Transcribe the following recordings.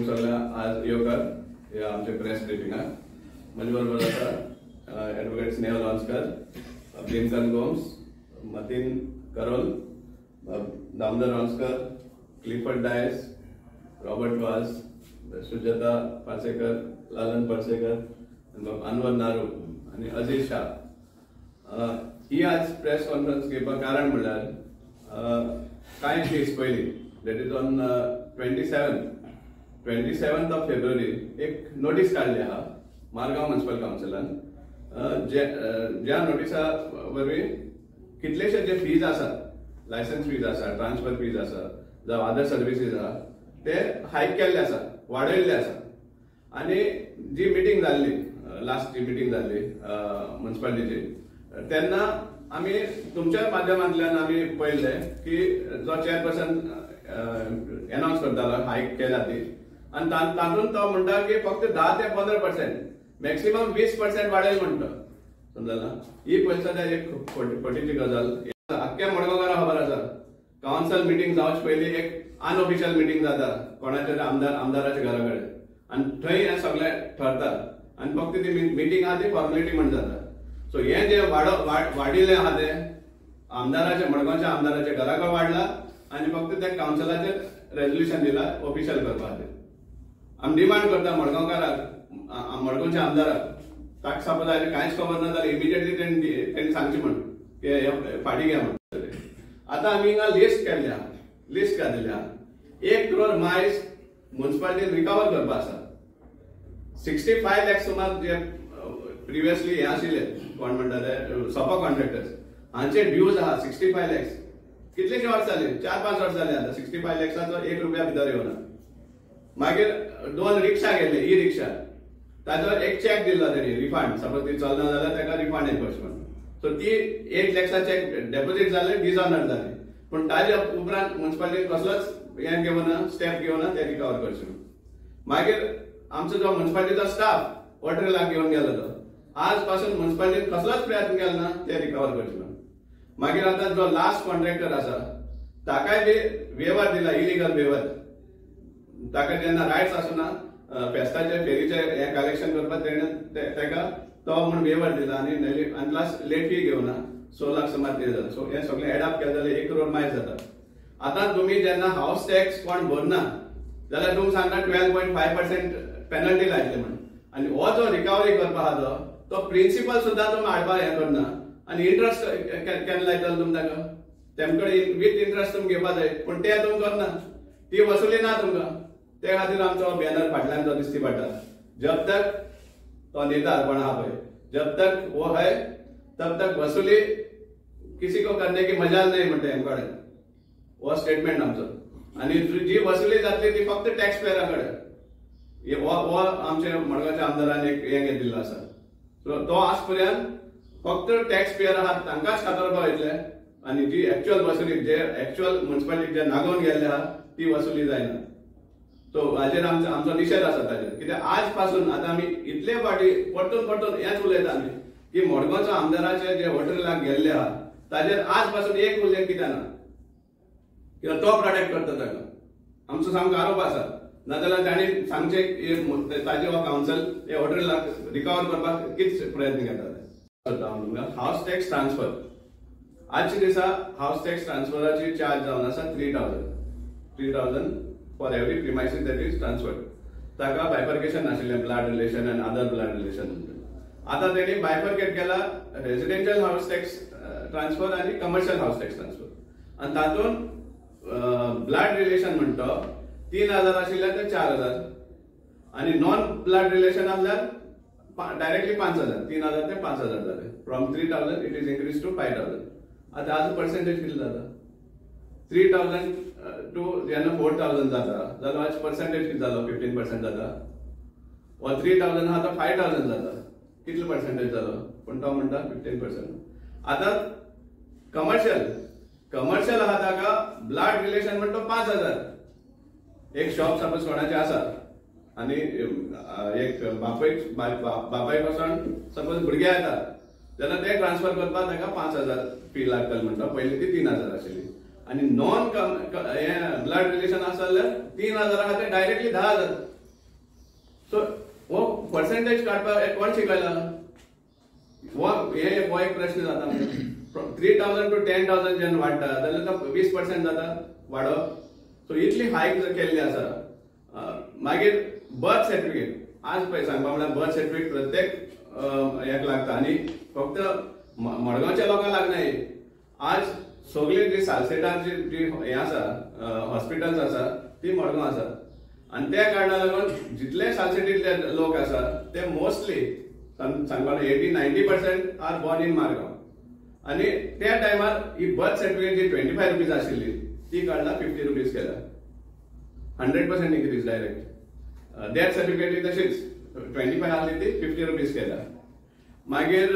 सगळ्या आज येवकार या आमच्या प्रेस ब्रिफिंगाक म्हजे बरोबर आसा advocate Snehal Lonskar, Blinken Gomes, Mateen Karol, Damodar Lonskar, Clifford Dias, Robert Vas, Sujata Parsekar, लालन पार्सेकर, अनवर नारू आणि अजीज शाह ही आज प्रेस कॉन्फरन्स घेवपाक कारण म्हणल्यार कांय दीस पयलीं that is on 27th of February एक नोटीस काढली आहा मारगांव म्युनिसिपल काउन्सिलान ज्या नोटिसा वरवीं कितलेशे जे फीज आसात, लायसन्स फीज आसा, ट्रान्सफर फीज आसा, जावं अदर सर्विसीस आहा ते हायक केल्ले आसा, वाडयल्ले आसा. आनी जी मिटींग जाल्ली लास्ट जी मिटींग जाल्ली म्युनिसिपालिटीची तेन्ना आमी तुमच्या माध्यमांतल्यान आमी पळयल्ले की जो चेअरपर्सन अनाउन्स करतालो हायक केल्या ती आनी तातूंत तो म्हणटा की फक्त 10 ते 15% मॅक्सिमम 20% वाडयले म्हणटा. समजला ही पयली सद्या एक फटीची गजाल. आख्ख्या मडगांवकारांक खबर आसा काउन्सिल मिटींग जावचे पयलीं एक अनऑफिशियल मिटींग जाता कोणाच्या आमदाराच्या घरा कडेन आनी थंय हें सगळें ठरता आनी फक्त ती मिटींग आहा ती फॉर्मेलिटी म्हण जाता. सो हें जे वाडिल्लें आहा तें आमदाराच्या मडगांवच्या आमदाराच्या घरा कडेन वाडला आनी फक्त त्या काउन्सिलाचेर रेजोल्युशन दिला ऑफिशियल करपा खातीर. आमी डिमांड करता मडगांवकाराक, मडगांवच्या आमदाराक, ताका सपोज आयले कांयच खबर ना जाल्यार इमिजिएटली तेणी सांगचें म्हण की फाटी घे म्हण. आतां आमी हिंगा लिस्ट केल्ली आहा, लिस्ट काडिल्ली आहा 1 crore मायज म्युनिसिपालिटीन रिकवर करपा आसा. 65 लाख सुमार जे प्रिवियसली हे आशिल्ले कोण म्हणटा ते सोपा कॉन्ट्रॅक्टर्स हांचे ड्यूज आहा 65 lakhs. कितलेशे वर्स जाले, 4-5 वर्स जाले आतां 65 lakhsचो 1 रुपया भितर येवना. मागीर 2 रिक्षा गेले, ई रिक्षा, ताचो एक चॅक दिल्लो तेणी रिफंड, सपोज ती चलना जाल्यार ताका रिफंड येवपाचें म्हणून. सो ती 8 lakhs चॅक डेपोजीट जाले, डिसऑनर जाले, पूण ताज्या उपरांत म्युनिसिपालिटीन कसलोच हें घेवना, स्टेप घेवना ते रिकवर करचे म्हणून. मागीर आमचो जो म्युनिसिपालिटीचो स्टाफ वॉटरलाक घेवन गेलो तो आज पासून म्युनिसिपालिटीन कसलोच प्रयत्न केलो ना ते रिकवर करचे म्हणून. मागीर आतां जो लास्ट कॉन्ट्रॅक्टर आसा ताकाय बी वेवर दिला, इलिगल वेवर. ताका जेन्ना रायट्स आसना फेस्ताचे फेरीचे हे कलेक्शन करपाक तेका तो म्हूण वेवर दिला आनी प्लस लेट फी घेवना 6 लाख सुमार ते जाता. सो हे सगळें एडअप केलें जाल्यार 1 crore मायज जाता. आतां तुमी जेन्ना हाऊस टॅक्स कोण भरना जाल्यार तुमकां सांगता 12.5% पेनल्टी लायतले म्हणून. आनी हो जो रिकवरी करपा आहा तो प्रिन्सिपल सुद्दां तुमी हाडपाक हें करना आनी इंट्रस्ट केन्ना लायतलो तुमी ताका. तेमकडे विथ इंट्रस्ट तुमी घेवपा जाय पूण ते तुमी करना, ती वसुली ना तुमकां. ते खातीर आमचो बॅनर फाटल्यान जो दिसती पडटा, जब तक तो नेता कोण आहा पळय, जब तक वो है तब तक वसुली किसी को करने की मजाल नाही म्हणटा हेमकडे. हो स्टेटमेंट आमचो. आनी जी वसुली जातली ती फक्त टॅक्स पेयरा कडेन. हो आमचे मडगांवच्या आमदारान एक हें दिल्लो आसा. सो तो आज पर्यंत फक्त टॅक्स पेयर आहात तांकांच खातरपा वयतले आनी जी एक्चुअल वसुली, जे एक्चुअल म्युनिसिपालिटी जे नागोवन गेल्ले आहा ती वसुली जायना. सो हाजेर आमचो निशेध आसा ताजेर. कित्याक आज पासून आतां आमी इतले फाटी परतून हेंच उलयता आमी की मडगांवच्या आमदाराचे जे वॉटरलाक गेल्ले आहा ताजेर आज पासून एक उल्लेख कित्याक ना, कित्याक तो प्रोटेक्ट करता ताका. आमचो सामको आरोप आसा. नाजाल्यार ताणी सांगचे ताजे हो काउन्सिल हे वॉटरलाक रिकवर करपाक कितें प्रयत्न घेता. हाऊस टॅक्स ट्रान्सफर आजच्या दिसा हाऊस टॅक्स ट्रान्सफराची चार्ज जावन आसा 3,000 for every premises that is transferred. ताका बायफर्केशन नाशिल्लें, ब्लड रिलेशन आनी अदर ब्लड रिलेशन. आतां तेणी बायफर्केट केला रेजिडेन्शियल हाऊस टॅक्स ट्रान्सफर आनी कमर्शियल हाऊस टॅक्स ट्रान्सफर. आनी तातूंत ब्लड रिलेशन म्हणटा 3,000 आशिल्ले ते 4,000 आनी नॉन ब्लड रिलेशन आसल्यार डायरेक्टली 5,000, 3,000 ते 5,000 जाले. From 3,000 it is increase to 5,000. आतां हाजो पर्सेंटेज कितें जाता? 3,000 टू जेन्ना 4,000 जाता जाल्यार हाजो पर्सेंटेज कितें जालो? 15% जाता. वा 3,000 आहा तो 5,000 जाता, कितलो पर्सेंटेज जालो? पूण तो म्हणटा 15%. आतां कमर्शियल आहा ताका ब्लड रिलेशन म्हणटा 5,000. एक शॉप सपोज कोणाचें आसा आनी एक बापाय पासून सपोज भुरगे येतात जाल्यार ते ट्रान्सफर करपाक ताका 5,000 फी लागतली म्हणटा. पयलीं ती 3,000 आशिल्ली. आणि नॉन ब्लड रिलेशन आसा जाल्यार 3,000 खातीर डायरेक्टली 10,000. सो हो पर्सेंटेज काडपाक कोण शिकयला? हो एक प्रश्न जाता. 3,000 to 10,000 जेन्ना वाडटा जाल्यार तो 20% जाता वाडप. सो इतली हायक केल्ली आसा. मागीर बर्थ सर्टिफिकेट आज पळय सांगपा म्हळ्यार बर्थ सर्टिफिकेट प्रत्येक एक लागता आणि फक्त मडगांवच्या लोकांक लागना. आज सगळी जी सालसेटाची जी हे आसा हॉस्पिटल्स आसा ती मडगांव आसा आणि त्या कारणाक लागून जितले सालसेटीतले लोक आसा ते मोस्टली सांगपाक 80-90% आर बॉर्न इन मारगांव. आणि त्या टायमार ही बर्थ सर्टिफिकेट जी 25 रुपीज आशिल्ली ती काडला 50 रुपीज केला. 100% इन्क्रीज डायरेक्ट. डेथ सर्टिफिकेट तशीच 25 आसली ती 50 रुपीज केला. मागीर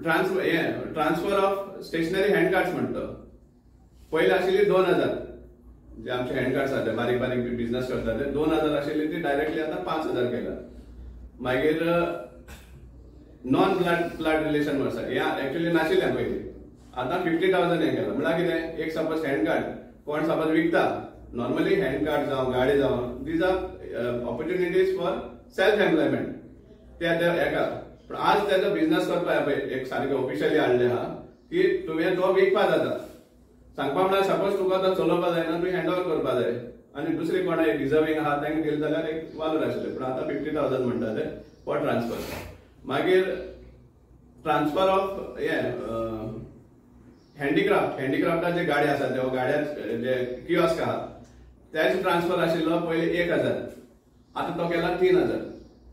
transfer of stationery hand cards म्हणतो. पयली आशिल्ली 2,000 जे आमचे हँड कार्ड्स आसा बारीक बारीक बिझनेस करता ते 2,000 आशिल्ली ती डायरेक्टली आता 5,000 केला. मागीर नॉन ब्लड रिलेशन वर्सा हे एक्चुअली नाशिल्ले पयली. आता 50,000 हे केला. म्हळ्यार कितें एक सपोज हँड कार्ड कोण सपोज विकता नॉर्मली हँड कार्ड जावं गाडी जावं these are opportunities for self employment. त्या एका पण आज त्याचा बिझनेस करपा एक सारखे ऑफिशियली हाडले आहा की तुवें तो विकपा जाता. सांगपा म्हळ्यार सपोज तुका तो चलोवपा जायना तुवें हँड ओव्हर करपा जाय आनी दुसरी कोण डिजर्विंग आहा तांकां दिले जाल्यार एक वालोर आसले. पण आता 50,000 म्हणटा ते फॉर ट्रान्सफर. मागीर ट्रान्सफर ऑफ हँडीक्राफ्टाचे गाडी आसा ते गाड्या जे किऑस्क आहा त्याचे ट्रान्सफर आशिल्लो पयली 1,000 आता तो केला 3,000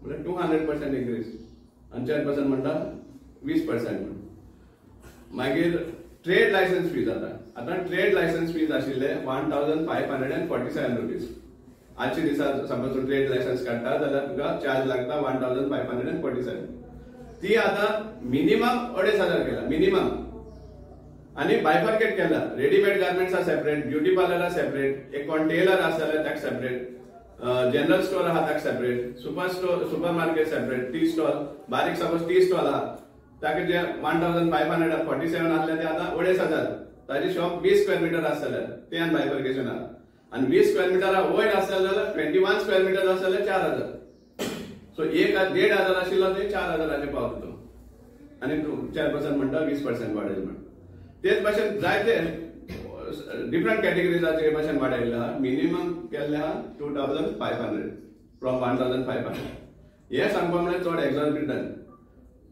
म्हणजे 200% इन्क्रीज. आणि 4% म्हणटा 20%. मागीर ट्रेड लायसन्स फीज आता ट्रेड लायसन्स फीज आशिल्ले 1,547 रुपीज. आजच्या दिसा सपोज तूं ट्रेड लायसन्स काडटा जाल्यार तुका चार्ज लागता 1,547. ती आता मिनिमम 2,500 केला मिनिमम. आणि बायफर्केट केला. Readymade garments are separate, beauty parlour are separate, एक कोण टेलर आसा जाल्यार ताका सेपरेट, जनरल स्टोर आहा ताका separate, super market separate, tea stall बारीक सपोज टी स्टॉल आहा ताका जे 1,547 आसले ते आता 2,500. ताजी शॉप 20 स्क्वेअर मीटर आसा जाल्यार ते आनी बायफर्केशन आहा. आणि 20 स्क्वेअर मीटर वयर आसा जाल्यार 21 स्क्वेअर मीटर आसा जाल्यार 4,000. सो 1,500 आशिल्लो ते 4,000 पावता. आणि 4% म्हणटा 20% वाडयले म्हण. तेच भाशेन जायते डिफरंट कॅटेगरीजाचे भाशेन वाडयल्ले आहा. मिनिमम केल्ले आहा 2,500 फ्रॉम 1,500. हे सांगपा म्हळ्यार चड एक्झॉर्बिटंट.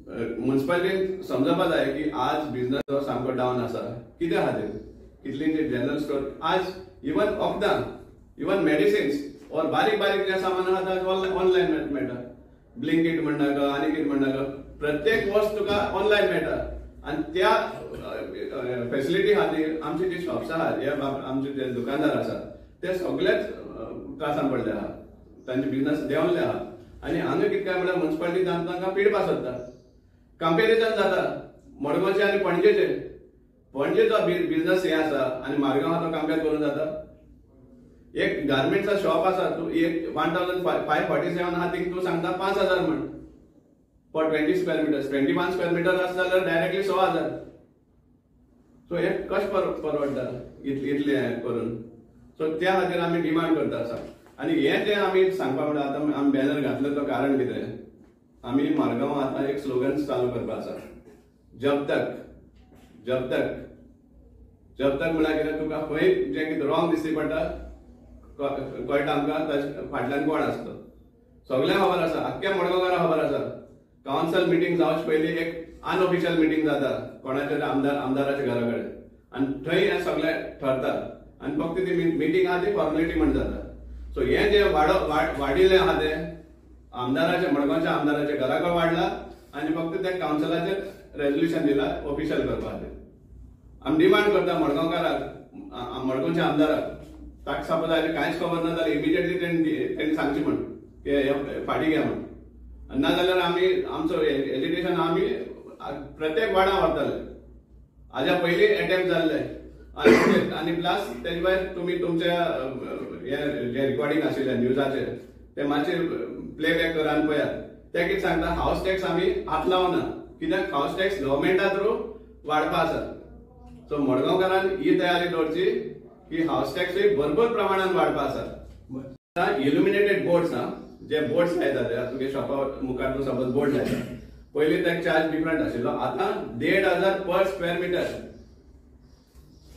म्युनिसिपालिटीन समजपा जाय की आज बिझनेस सामको डावन आसा. कितें आहा ते कितलींची जनरल स्टोर आज इवन वखदां इवन मेडिसिन्स और बारीक बारीक जे सामान आहा ते ऑनलायन मेळटा. ब्लिंकिट म्हणनाका आनी कितें म्हणनाका प्रत्येक वस्त तुका ऑनलायन मेळटा. आणि त्या फॅसिलिटी खातीर आमचे जे शॉप्स आहात हे आमचे जे दुकानदार आसात ते सगळेच त्रासान पडले आहात. तांचे बिझनेस देंवले आहा. आणि हांगा कितें काय म्हळ्यार म्युनिसिपालिटी तांकां पिडपा सोदता. कंपेरिजन जाता मडगांवचे आनी पणजेचे. पणजेचो बिझनेस हे आसा आनी मारगांव तो कंपेर करून जाता. एक गार्मेंट्सचा शॉप आसा तूं एक 1,547 आहा थिंग तूं सांगता 5,000 म्हण for 20 square metres. 21 square metre आसा जाल्यार डायरेक्टली 6,000. सो हे कशें परवडटा इतले करून. सो त्या खातीर आमी डिमांड करता आसा. आणि हे जे आमी सांगपा म्हळ्यार आतां आमी बॅनर घातले तो कारण कितें आमी मारगांव आतां एक स्लोगन चालू करपा आसा. जब तक जब तक जब तक म्हळ्यार कितें तुका खंय जें कितें रॉंग दिसती पडटा कळटा आमकां फाटल्यान कोण आसता. सगळ्यांक खबर आसा आख्ख्या मडगांवकारांक खबर आसा. काउन्सिल मिटींग जावचे पयलीं एक अनऑफिशियल मिटींग जाता कोणाच्या आमदाराच्या घरा कडेन आनी थंय हे सगळे ठरता. आनी फक्त ती मिटींग आहा ती फॉर्मेलिटी म्हण जाता. सो हे जे वाडिल्लें आहा ते आमदाराच्या मडगांवच्या आमदाराच्या घरा कडेन वाडला आनी फक्त त्या काउन्सिलाचेर रेजोल्युशन दिला ऑफिशियल करपा खातीर. आमी डिमांड करता मडगांवकाराक मडगांवच्या आमदाराक ताका सपोज आयले कांयच खबर ना जाल्यार इमिजिएटली तेणी सांगचें म्हण की फाटी घे म्हण. ना जाल्यार आमी आमचो एज्युकेशन आमी प्रत्येक वाडा व्हरतले. हाज्या पयलीं अटेम्प्ट जाल्ले आनी प्लस तेजे भायर तुमी तुमच्या जे रिकॉर्डिंग आशिल्ले न्यूजाचे ते मातशे प्लेबॅक करा आनी पळयात. ते कितें सांगता हाऊस टॅक्स आमी हात लावना कित्याक हाऊस टॅक्स गव्हर्मेंटा थ्रू वाडपा आसा. सो मडगांवकारान ही तयारी दवरची की हाऊस टॅक्सूय भरपूर प्रमाणात वाडपा आसा. इल्युमिनेटेड बोर्ड्स जे बोर्ड्स लायता तुगे शॉपा मुखार तूं सपोज बोर्ड लायता पयलीं तेका चार्ज डिफरंट आशिल्लो. आतां 1,500 पर स्क्वेअर मिटर.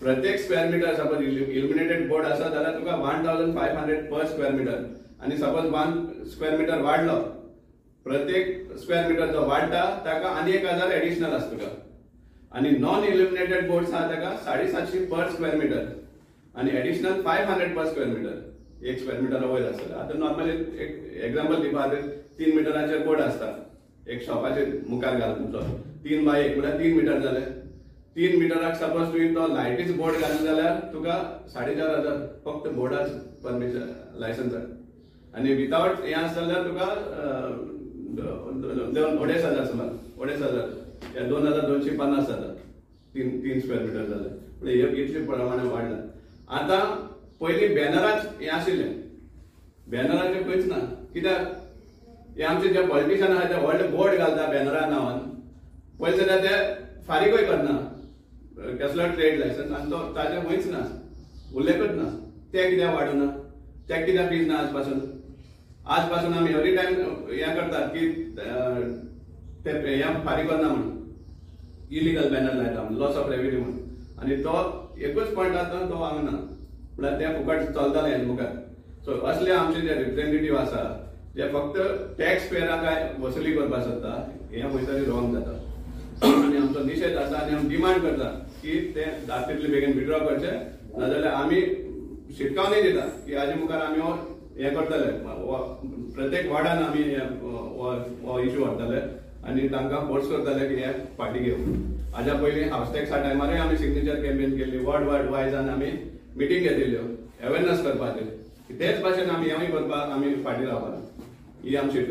प्रत्येक square metre suppose illuminated board आसा जाल्यार तुका 1,500 पर स्क्वेअर मिटर. आणि सपोज 1 स्क्वेअर मिटर वाढलो प्रत्येक स्क्वेअर मिटर जो वाढता ताका आनी 1,000 एडिशनल आसता तुका. आणि नॉन इल्युमिनेटेड बोर्ड्स आहा ताका 750 पर स्क्वेअर मिटर आणि एडिशनल 500 पर स्क्वेअर मिटर. 1 स्क्वेअर मिटर वयर आसता. आता नॉर्मली एक एक्झाम्पल दिवपा खातीर 3 मिटराचे बोर्ड आसता एक शॉपाचे मुखार घालून 3 बाय 1 म्हळ्यार 3 मिटर जाले. 3 मिटराक सपोज तुवें तो लायटीच बोर्ड घालून जाल्यार तुका 4,500 फक्त बोर्डाच परमिशन लायसन्स. आणि विथआउट हे आसा जाल्यार तुका 2,500 सुमार 2,500 या 2,250 जाता 3 स्क्वेअर मिटर जाले. म्हणजे इतले प्रमाणे वाडला. आता पयलीं बॅनराच हे आशिल्ले बॅनराचे खंयच ना. कित्याक हे आमचे जे पॉलिटिशियन आहा ते व्हडले बोर्ड घालता बॅनरा नांवान पयलीं जाल्यार ते फारीकूय करना कसलो ट्रेड लायसन्स आनी तो ताजे खंयच ना उल्लेखच ना. ते कित्याक वाडूना ते कित्याक फीज ना आज पासून आमी एवरी टायम हे करतात की ते हे फारीक करना म्हणून इलिगल बॅनर लायता लॉस ऑफ रेव्हेन्यू म्हणून. आणि तो एकूच पॉयंट आसा तो हांगा ना म्हळ्यार ते फुकट चलताले मुखार. सो असले आमचे जे रिप्रेझेंटेटिव्ह आसा जे फक्त टॅक्स पेयराक काय वसुली करपाक सोदता हे खंय तरी रॉंग जाता. आणि आमचो निशेध आसा आनी आमी डिमांड करता की ते जाता तितले बेगीन विड्रॉ करचे नाजाल्यार आमी शिटकावणी दिता की हाजे मुखार आमी हे करतले प्रत्येक वार्डान आमी हो इश्यू हाडटले आनी तांकां फोर्स करतले की हे फाटी घेवं. हाज्या पयलीं हाऊस टॅक्सा टायमारूय आमी सिग्नेचर कॅम्पेन केल्ली वर्ल्ड वायजान आमी मिटींग घेतिल्ल्यो अवेरनेस करपाक. तेच भाशेन आमी हेंवूय करपाक आमी फाटी रावपाक ही आमची